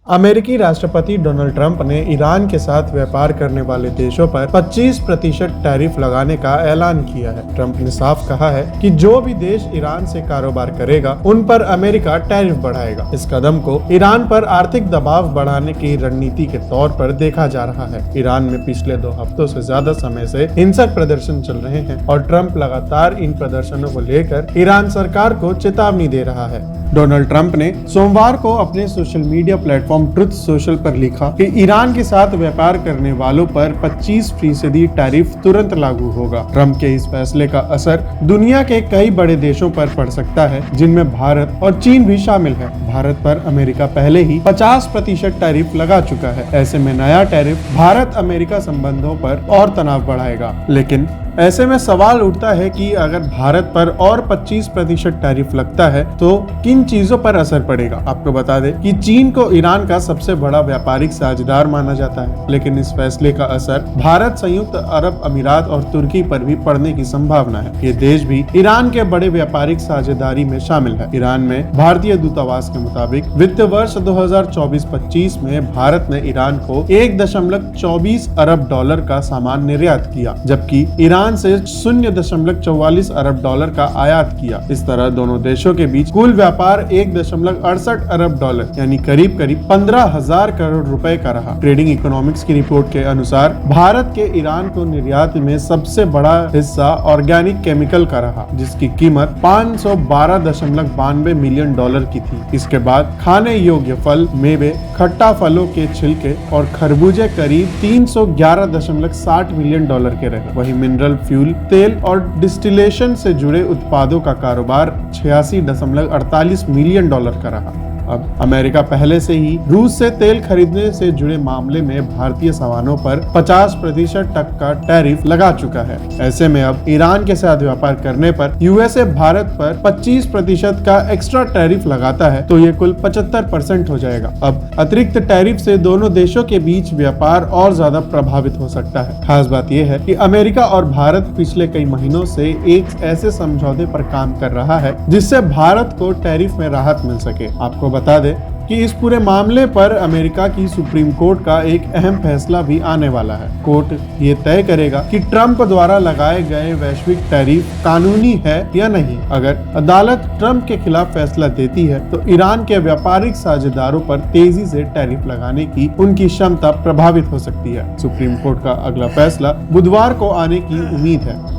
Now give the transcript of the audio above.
अमेरिकी राष्ट्रपति Donald Trump ने ईरान के साथ व्यापार करने वाले देशों पर 25% टैरिफ लगाने का ऐलान किया है। ट्रंप ने साफ कहा है कि जो भी देश ईरान से कारोबार करेगा उन पर अमेरिका टैरिफ बढ़ाएगा। इस कदम को ईरान पर आर्थिक दबाव बढ़ाने की रणनीति के तौर पर देखा जा रहा है। ईरान में पिछले 2 हफ्तों से ज्यादा समय से हिंसक प्रदर्शन चल रहे हैं और ट्रंप लगातार इन प्रदर्शनों को लेकर ईरान सरकार को चेतावनी दे रहा है। डोनाल्ड ट्रंप ने सोमवार को अपने social media platform truth social पर लिखा कि ईरान के साथ व्यापार करने वालों पर 25% टैरिफ तुरंत लागू होगा। ट्रंप के इस फैसले का असर दुनिया के कई बड़े देशों पर पड़ सकता है, जिनमें भारत और चीन भी शामिल है। भारत पर अमेरिका पहले ही 50% टैरिफ लगा चुका है। ऐसे में नया टैरिफ भारत अमेरिका संबंधों पर और तनाव बढ़ाएगा। लेकिन ऐसे में सवाल उठता है कि अगर भारत पर और 25% टैरिफ लगता है तो किन चीजों पर असर पड़ेगा। आपको बता दें कि चीन को ईरान का सबसे बड़ा व्यापारिक साझेदार माना जाता है, लेकिन इस फैसले का असर भारत, संयुक्त अरब अमीरात और तुर्की पर भी पड़ने की संभावना है। ये देश भी ईरान के बड़े व्यापारिक साझेदारी में शामिल है। ईरान में भारतीय दूतावास के मुताबिक वित्त वर्ष 2024-25 में भारत ने ईरान को 1.24 अरब डॉलर का सामान निर्यात किया, जबकि ईरान से 0.44 अरब डॉलर का आयात किया। इस तरह दोनों देशों के बीच कुल व्यापार 1.68 अरब डॉलर यानी करीब 15,000 करोड़ रुपए का रहा। ट्रेडिंग इकोनॉमिक्स की रिपोर्ट के अनुसार भारत के ईरान को निर्यात में सबसे बड़ा हिस्सा ऑर्गेनिक केमिकल का रहा, जिसकी कीमत 512.92 मिलियन डॉलर की थी। इसके बाद खाने योग्य फल, मेवे, खट्टा फलों के छिलके और खरबूजे करीब 311.60 मिलियन डॉलर के रहे। वही मिनरल फ्यूल, तेल और डिस्टिलेशन से जुड़े उत्पादों का कारोबार 86.48 मिलियन डॉलर का रहा। अब अमेरिका पहले से ही रूस से तेल खरीदने से जुड़े मामले में भारतीय सामानों पर 50% तक का टैरिफ लगा चुका है। ऐसे में अब ईरान के साथ व्यापार करने पर यूएसए भारत पर 25% का एक्स्ट्रा टैरिफ लगाता है तो ये कुल 75% हो जाएगा। अब अतिरिक्त टैरिफ से दोनों देशों के बीच व्यापार और ज्यादा प्रभावित हो सकता है। खास बात यह है कि अमेरिका और भारत पिछले कई महीनों से एक ऐसे समझौते पर काम कर रहा है जिससे भारत को टैरिफ में राहत मिल सके। आपको बता दें कि इस पूरे मामले पर अमेरिका की सुप्रीम कोर्ट का एक अहम फैसला भी आने वाला है। कोर्ट ये तय करेगा कि ट्रंप द्वारा लगाए गए वैश्विक टैरिफ कानूनी है या नहीं। अगर अदालत ट्रंप के खिलाफ फैसला देती है तो ईरान के व्यापारिक साझेदारों पर तेजी से टैरिफ लगाने की उनकी क्षमता प्रभावित हो सकती है। सुप्रीम कोर्ट का अगला फैसला बुधवार को आने की उम्मीद है।